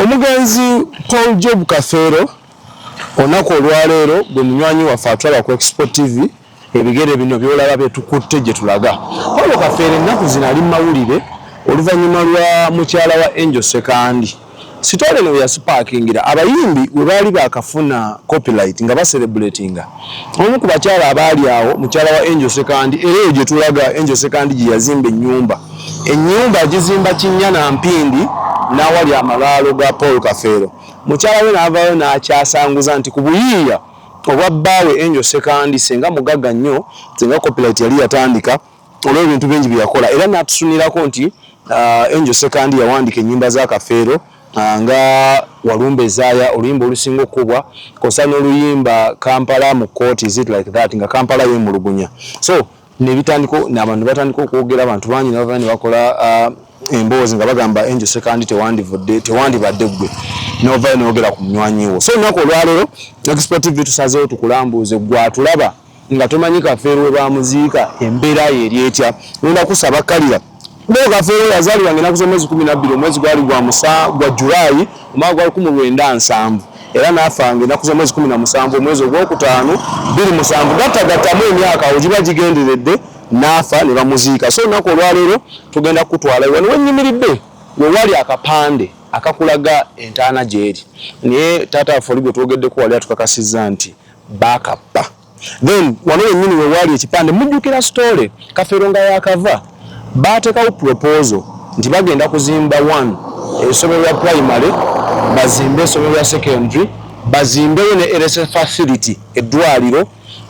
Omugenzi Paul Job Kafeero onako olwaleero gwe munywanyi waffe atwala ku Expo TV ebigere bino byolaba betukutte gye tulaga. Paul Kafeero ennaku zino ali mu mawulire oluvannyuma lwa mukyala wa Angel Sekandi. Sitole no yasipakingira abayimbi we baali bakafuna copyright nga baselebratinga. Omu ku bakyala abaali awo mukyala wa Angel Sekandi era gye tulaga Angel Sekandi gye yazimba ennyumba. Ennyumba agizimba Kinyana Mpindi n'awali amalaalo ga Paul Kafeero. Mukyala we n'avaayo n'akyasanguza nti ku buyiiya obwa bbaawe Angel Sekandi senga mugagga nnyo senga copyright yali yatandika olw'ebintu bingi bye yakola era n'atusunirako nti Angel Sekandi yawandika ennyimba za Kafeero nga Walumbe Zaaya oluyimba olusinga okubwa kosa n'oluyimba Kampala mu court is it like that nga Kampala yemulugunya. So nebitandiko n'abantu batandika okwogera abantu bangi n'abava ne bakola emboozi nga bagamba Angel Sekandi tewandibadde gwe n'ovaayo n'ogera ku munywanyi wo. So nako olwaleero Expo TV tusazeewo tukulambuuze gwatulaba nga tomanyi Kafeero we bamuziika embeera ye eri etya. Ngenda kusaba kalira Kafeero yazaalibwa ng'ennaku mwezi 12 omwezi gwali gwa Julayi omwaka gwali 1997 era n'afa ng'ennaku mwezi 17 omwezi ogwokutaano 2007 gattagattamu emyaka awo giba gigenderedde n'afa ne bamuziika. So nako olwaleero tugenda kutwala wano wennyimiridde we wali akapande akakulaga entaana gyeri naye taata waffe oli gwe twogeddeko wali atukakasizza nti baakappa. Then wano wennyini we wali ekipande mujjukira story Kafeero nga yakava baatekawo proposal nti bagenda kuzimba essomero lya primary bazimbe essomero lya secondary bazimbeyo ne LSF facility eddwaliro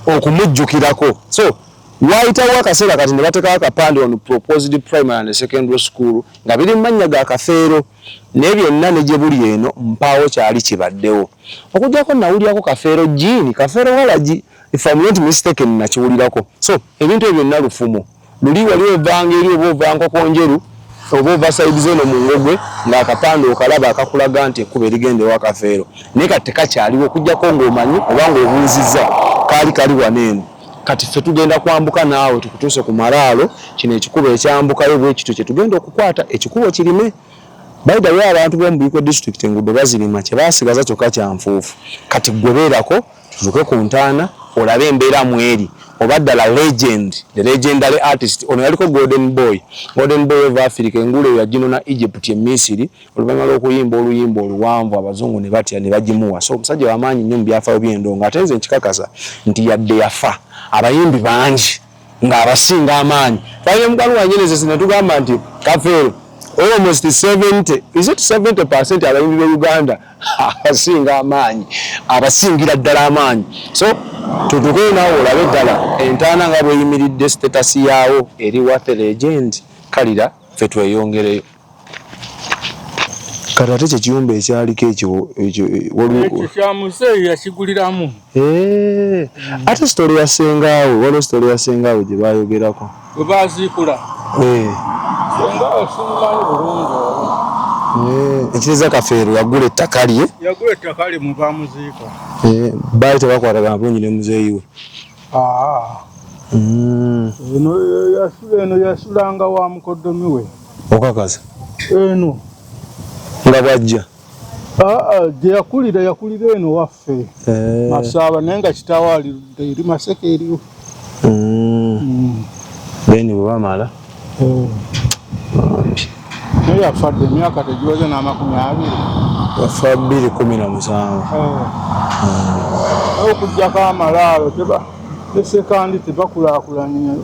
okumujjukirako. So waayitawo akaseera kati ne batekawo akapande on proposed primary and secondary school nga biri mu mannya ga Kafeero naye byonna ne gye buli eno mpaawo kyali kibaddewo okujjako nawulirako Kafeero Jean Kafeero Walagi if I'm not mistaken nakiwulirako. So ebintu ebyo byonna lufumo luli wali ovanga eri oba ovankoko njeru oba ova side zone mu ngogwe ng'akapande okalaba akakulaga nti ekkuba erigenda ewa Kafeero naye kati tekakyaliwo okujjako ng'omanyi oba ng'obuuzizza kali waneeno. Kati ffe tugenda kwambuka naawe tukutuuse ku malaalo kino ekikubo ekyambukayo bwe kityo kye tugenda okukwata ekikubo kirime. By the way abantu b'omu Buiko district enguudo bazirima kye baasigaza kyokka kya nfuufu. Kati gwebeerako tutuuke ku ntaana olabe embeera mweri oba ddala legend the legendary artist ono yaliko Golden Boy of Africa enguulo yagino na Egypt Misiri oluvannyuma lw'okuyimba oluyimba oluwanvu abazungu ne batya ne bagimuwa. So omusajja w'amaanyi nnyo mu byafaayo by'endongo ate nze nkikakasa nti yadde yafa abayimbi bangi ng'abasinga amaanyi. Twalina mukwano wanyereze ne tugamba nti Kafeero almost 70% abayimbi b'e Uganda abasinga amaanyi abasingira ddala amaanyi. So tutuke naawe olabe ddala entaana nga bweyimiridde status yaawo eri worth legend kalira ffe tweyongereyo. Kati ate kye kiyumba ekyaliko ekyo kya Museeyi yakiguliramu. Ate story ya Sengaawe waliwo story ya Sengaawe gye baayogerako bwe baaziikula Sengaawe simumanyi bulungi. Ekiriza Kafeero yagula ettaka lye mwe baamuziika baali tebakwatagana bulungi ne muzeeyi we. Eno yasulanga wa mukoddomi we okakasa eno nga bwajja gye yakulira eno waffe Masaaba naye nga kitaawe alidde eri Maseke eriwo. Beni bwe bamala naye yafadde emyaka tegiweze n'20. yafa 2017. Okujjako amalaalo ne Sekandi tebakulaakulanye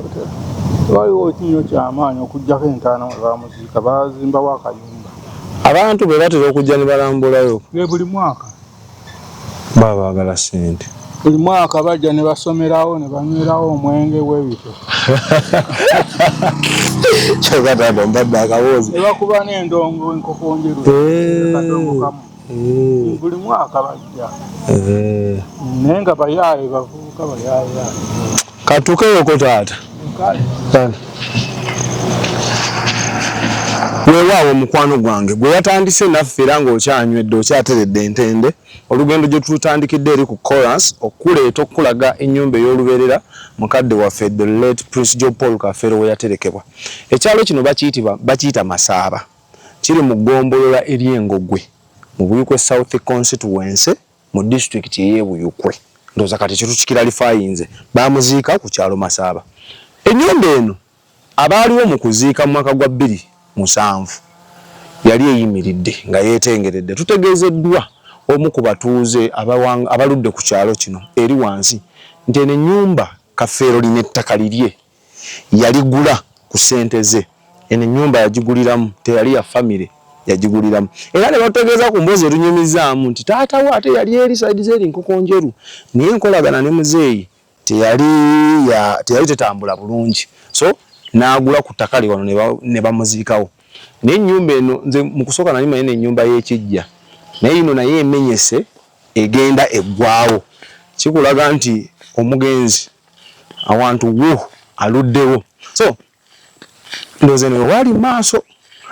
tewaliwo kinnyo ky'amaanyi okujjako entaana mwe baamuziika baazimbawo akayumba. Abantu bwe batera okujja ne balambulayo buli mwaka baba baagala ssente. Buli mwaka bajja ne basomerawo ne banywerawo omwenge w'ebito. Kyokka taata mbadde akawoozi. Ne bakuba n'endongo enkoko njeru kadongo kamu. Buli mwaka bajja. Naye nga bayaaye bavubuka bayaaye. Katukeyoko taata. Weewaawo mukwano gwange gwe watandise naffe era ng'okyanywedde okyateredde entende olugendo gye tutandikidde eri ku chorus okuleeta okulaga ennyumba ey'olubeerera mukadde waffe the late Prince Job Paul Kafeero we yaterekebwa. Ekyalo kino bakiyita Masaaba kiri mu ggombolola eri Engogwe mu Buyukwe South Constituency mu district ye Buyukwe ndoza kati kitu kiralifayinze bamuziika ku kyalo Masaba. Ennyumba eno abaaliwo mu kuziika mu mwaka gwa 2007 yali eyimiridde nga yeetengeredde. Tutegeezeddwa omu ku batuuze abaludde ku kyalo kino eri wansi nti eno ennyumba Kafeero lina ettaka lirye yaligula ku ssente ze. Eno ennyumba yagiguliramu, teyali ya famire, yagiguliramu. Era ne bategeeza ku mbuzi erunyumizaamu nti taata we ate yali eri saidi zeri Nkokonjeru naye enkolagana ne muzeeyi teyali tetambula bulungi, so n'agula ku ttaka wano ne bamuziikawo. Naye ennyumba eno nze mu kusooka nali manyi ennyumba y'ekijja naye ino naye emenyese egenda eggwaawo. Kikulaga nti omugenzi awantu wo aluddewo. So ndoze ne wali maaso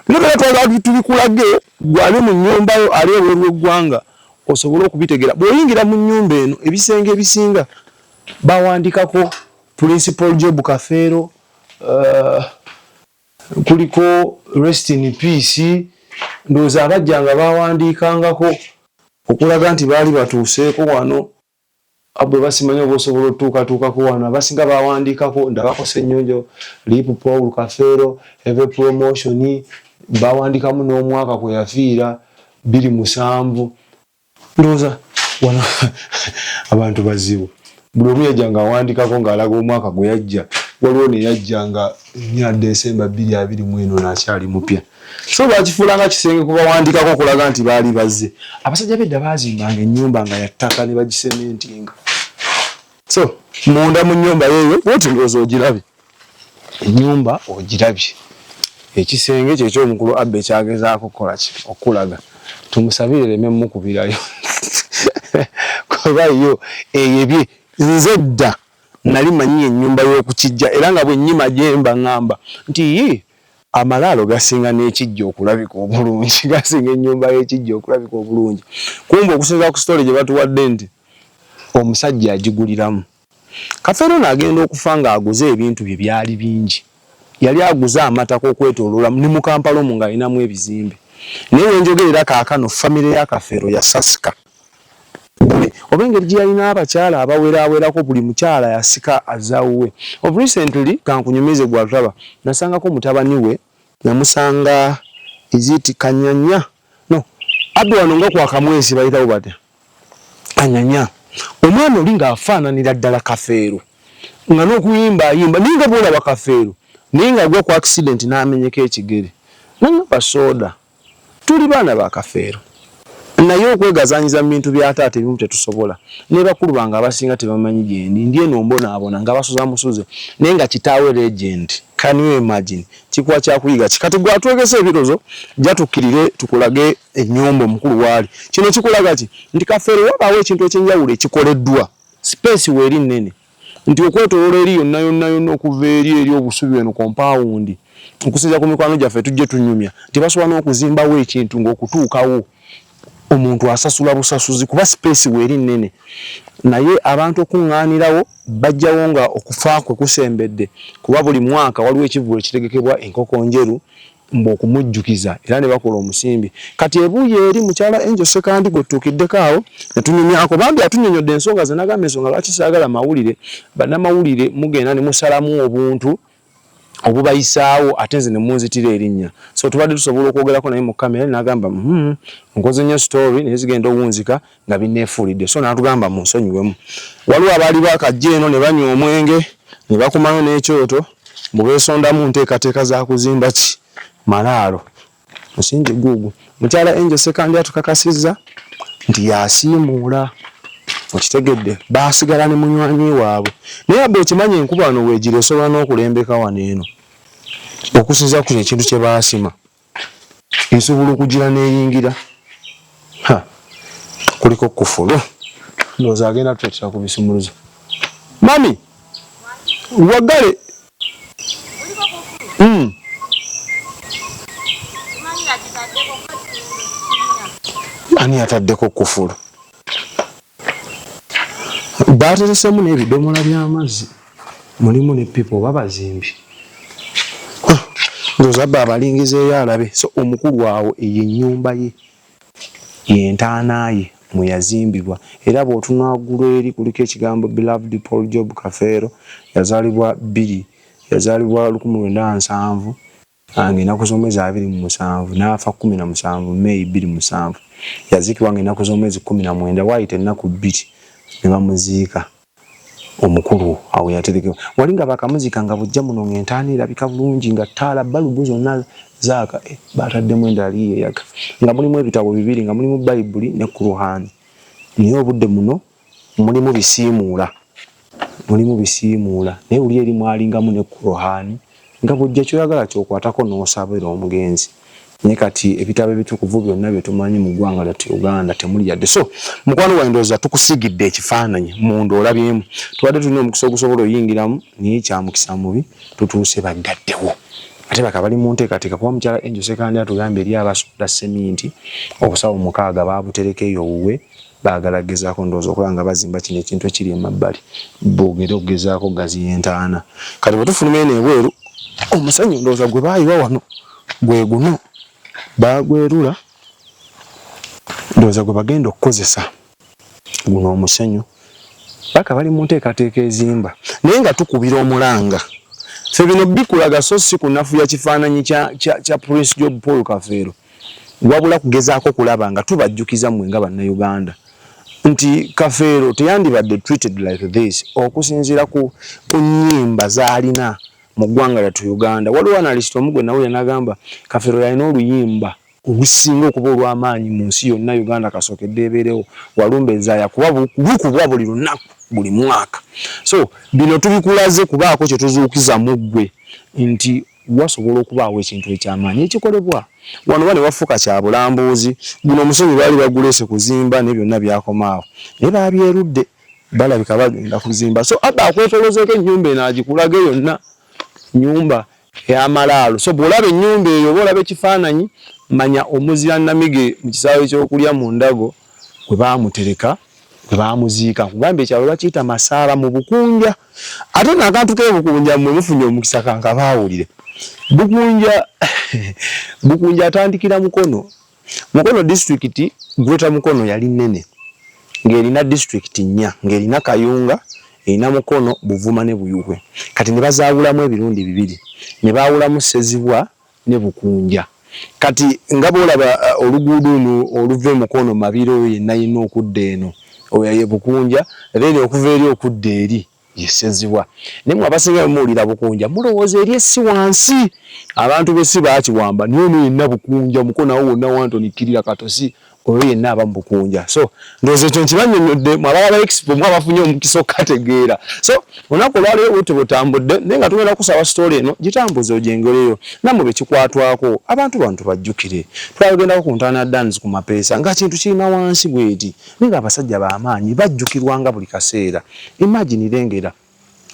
bino twagala tubikulage gwali mu nnyumba yo ali ebweru w'eggwanga osobola okubitegera. Bw'oyingira mu nnyumba eno ebisenge ebisinga bawandikako Principal Job Kafeero, kuliko Rest in Peace. Ndowooza abajjanga bawandiikangako okulaga nti baali batuuseeko wano. Abwe basimanya obusobola otuukatuukako wano abasinga bawandiikako ndabako Ssennyonjo Lip Paul Kafeero eve promotion bawandiikamu n'omwaka kwe yafiira 2007. Ndowooza wano abantu bazibu. Buli omu yajjanga awandiikako ng'alaga omwaka gwe yajja. Waliwo ne yajjanga 4 December 2024 n'akyali mupya. So bakifuulanga kisenge kuba wandikako okulaga nti baali bazze. Abasajja b'edda baazimbanga ennyumba nga yattaka ne bagisementinga. So munda mu nnyumba yeyo woti ndowooza ogirabye. Ennyumba ogirabye. Ekisenge kye ky'omukulu Abbe kyagezaako okukola ki okulaga. Tumusabire leme mukubirayo. Kuba yo eyebye nze dda nali manyi ennyumba y'okukijja era nga bwe nnyima gyemba ngamba nti amalaalo gasinga n'ekijja okulabika obulungi, gasinga ennyumba y'ekijja okulabika obulungi. Kumbe okusinza ku story gye batuwadde nti omusajja agiguliramu. Kafeero n'agenda okufa ng'aguze ebintu bye byali bingi. Yali aguze amataka okwetooloola ne mu Kampala omwo ng'alinamu ebizimbe. Naye wenjogerera kaakano famire ya Kafeero yasasika. Oba engeri gye yalina abakyala abawerawerako buli mukyala yasika azaawuwe. Of recently kankunyumize gwalutaba nasangako mutabani we namusanga iziti Kanyanya Abdu wano nga kwa Kamwesi bayitawo bate Kanyanya. Omwana oli ng'afaananira ddala Kafeero nga n'okuyimba ninga bwolaba Kafeero naye nga agwa ku accident n'amenyeko ekigere nangamba soda tuli baana ba Kafeero naye okwegazanyiza mu bintu bya taata ebimu tetusobola. Ne bakulu bange abasinga tebamanyi gyendi ndi eno mbonaabona nga basoza musuze naye nga kitaawe legend. Can you imagine? Kikuwa kyakuyiga kikati gwatwegesa ebirozo jatukkirire tukulage ennyumba omukulu waali. Kino kikulaga ki nti Kafeero wabaawo ekintu ekyenjawulo ekikoleddwa space weeri nnene nti okwetooloola eri yonna okuva eri obusubi eno compound okusinza ku mikwano gyaffe tujje tunyumya nti basobola n'okuzimbawo ekintu ng'okutuukawo omuntu asasula busasuzi kuba space weeri nnene. Naye abantu okuŋŋaanirawo bajjawo nga okufa kwe kusembedde kuba buli mwaka waliwo ekivulo ekitegekebwa Enkokonjeru mbokumujjukiza era ne bakola omusimbi. Kati ebuuyi eri mukyala Angel Sekandi gwe tutuukiddeko awo ne tunyumyako bambi atunyonyodde ensonga ze nagamba ensonga lwaki saagala mawulire. Bannamawulire mugenda ne musalamu obuntu obubayisaawo ate nze ne munzitira erinnya. So tubadde tusobola okwogerako naye mu kamera n'agamba nkoze nnyo story naye zigenda owunzika nga binneefuulidde. So n'atugamba munsonyiwemu. Waliwo abaali bakajja eno ne banywa omwenge ne bakumayo n'ekyoto mbu beesondamu nteekateeka za kuzimba ki malaalo. Musingi guugwo. Mukyala Angel Sekandi atukakasizza nti yasiimuula. Okitegedde baasigala ne munywanyi waabwe. Naye abbe okimanyi enkuba wano weegire osobola n'okulembeka wano eno okusinza ku ekintu kye baasima esobola okugira n'eyingira. Kuliko kufulu ndowooza agenda tuteetera ku bisumuluzo. Mami waggale ani ataddeko kufulu baateresemu n'ebidomola by'amazzi mulimu ne pipa oba bazimbi. Ndowooza abba abalingizeeyo alabe. So omukulu awo eyo ennyumba ye yentaanaye mwe yazimbibwa era bw'otunaagula eri kuliko ekigambo beloved Paul Job Kafeero yazaalibwa 1907 ng'ennaku z'omwezi 27 n'afa 17 May 27 yaziikibwa ng'ennaku z'omwezi 19 waayita ennaku 2 ne bamuziika omukulu awo yaterekebwa wali nga bakamuziika nga bujja muno ng'entaana erabika bulungi nga ttaala balubu zonna zaaka baataddemu endala yeeyaga nga mulimu ebitabo 2 nga mulimu Bayibuli ne Kuruhaani naye obudde muno mulimu bisiimuula naye buli eri mwalingamu ne Kuruhaani nga bujja kyoyagala kyokwatako n'osabira omugenzi naye kati ebitabo ebitukuvu byonna bye tumanyi mu ggwanga lyattu Uganda temuli yadde so mukwano gwange ndowooza tukusigidde ekifaananyi munda olabyemu tubadde tulina omukisa ogusobola oyingiramu naye kyamukisa mubi tutuuse baggaddewo ate baka bali mu nteekateeka kuba mukyala Angel Sekandi atugamba eri abasooda seminti obusawo 6 baabutereka eyo wuwe baagala gezaako ndowooza okulaba nga bazimba kino ekintu ekiri emabbali boogera okugezaako gaziya entaana kati bwe tufuluma eno ebweru omusanyu ndowooza gwe baayiwa wano gwe guno bagwerula ndowooza gwe bagenda okukozesa guno omusenyu baka bali mu nteekateeka ezimba naye nga tukubira omulanga ffe bino bikulaga so si kunafuya kifaananyi kya Prince Job Paul Kafeero wabula kugezaako kulaba nga tubajjukiza mmwe nga bannayuganda nti Kafeero teyandibadde treated like this okusinziira ku nnyimba z'alina mu ggwanga lyattu Uganda waliwo analyst omu gwe nawulira n'agamba Kafeero yalina oluyimba olusinga okuba olw'amaanyi mu nsi yonna Uganda kasookedde ebeerewo Walumbe Nzaaya kuba lukubwa buli lunaku buli mwaka so bino tubikulaze kubaako kye tuzuukiza mu ggwe nti wasobola okubaawo ekintu eky'amaanyi ekikolebwa wano bane wafuuka kya bulambuuzi guno omusozi baali baguleese kuzimba ne byonna byakomaawo naye baabyerudde balabika bagenda kuzimba so aba akwetolozeeko ennyumba eno agikulaga yonna nyumba ey'amalaalo so bw'olaba ennyumba eyo oba olaba ekifaananyi manya omuzira Namige mu kisaawe ky'okulya mu Ndago gwe baamutereka gwe baamuziika kugamba ekyalo bakiyita Masaaba mu Bukunja ate n'akantu k'Ebukunja mmwe mufunye omukisa kanka baawulire Bukunja atandikira Mukono district Greater Mukono yali nnene ng'erina district 4 ng'erina Kayunga erina Mukono Buvuma ne Buyuhwe kati ne bazaawulamu ebirundi 2 ne baawulamu Sezibwa ne Bukunja kati nga boolaba oluguudo luno oluva Mukono Mabiro yenna yina okudda eno oyo Bukunja then okuva eri okudda eri yesezibwa nemwe abasinga muwulira Bukunja mulowooza eri essi wansi abantu b'essi baakiwamba niyo yenna Bukunja Mukono awo wonna Wantoni Kirira Katosi oyo yenna aba Bukunja so ndowooza ekyo nkibannyonnyodde mwabala ba expo mwabafunye omukisa okategeera so olunaku olwaleero bwe tubutambudde naye nga tugenda kusaba story eno gitambuze ojengereyo nammwe bekikwatwako abantu bantu bajjukire twagendako ku ntaana dance ku mapeesa nga kintu kirina wansi bweti naye nga abasajja b'amaanyi bajjukirwanga buli kaseera imagine irengera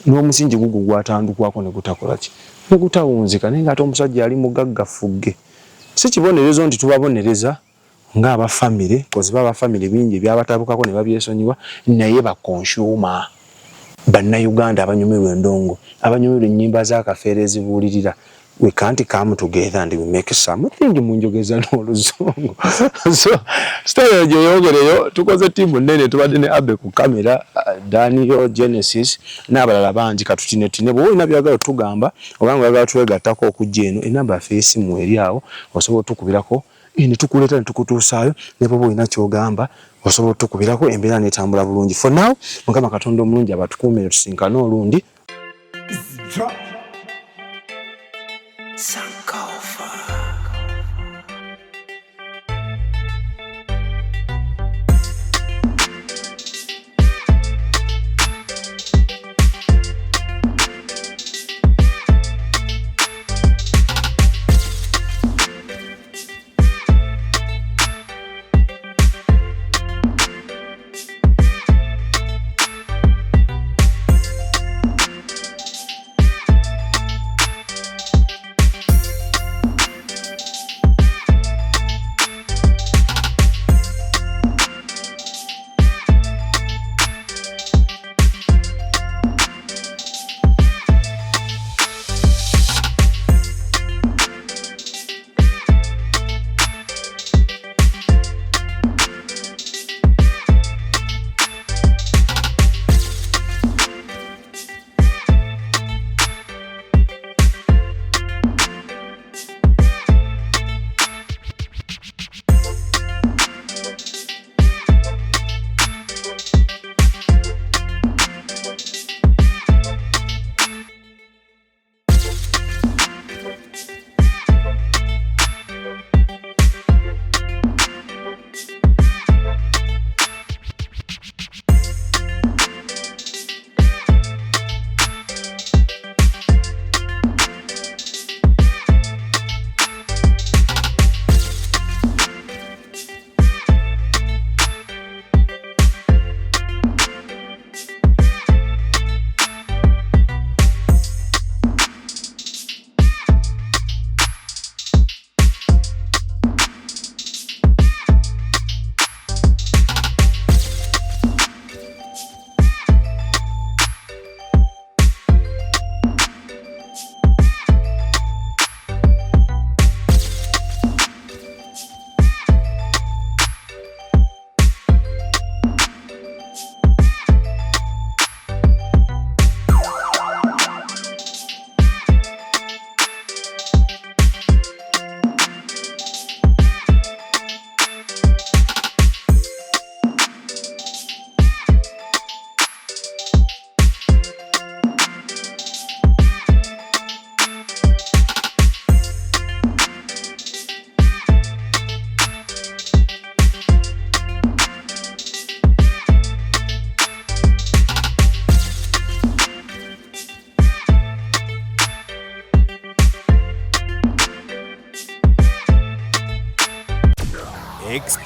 n'omusingi gugwo gwatandukwako ne gutakola ki ne gutawunzika naye nga ate omusajja yali mugaggafugge si kibonerezo nti tubabonereza nga aba family kozi baba family bingi byabatabukako ne babyesonyiwa naye ba consumer bannayuganda abanyumirwa endongo abanyumirwa ennyimba za Kafeero ezibuulirira we can't come together and we make something munjogeza n'oluzungu so story yogereyo tukoze timu nene tubadde ne Abe ku kamera Daniel Genesis n'abalala bangi katutine bo olina byagala tugamba obanga byagala twegattako okujja eno enamba ya Facebook eri awo osobola tukubirako ini tukuleta nitukutusaayo ne bobo ina kyogamba osobola tukubirako embeera netambula bulungi for now Mukama Katonda omulungi abatukuumire tusinkana olundi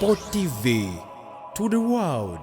Sport TV to the world.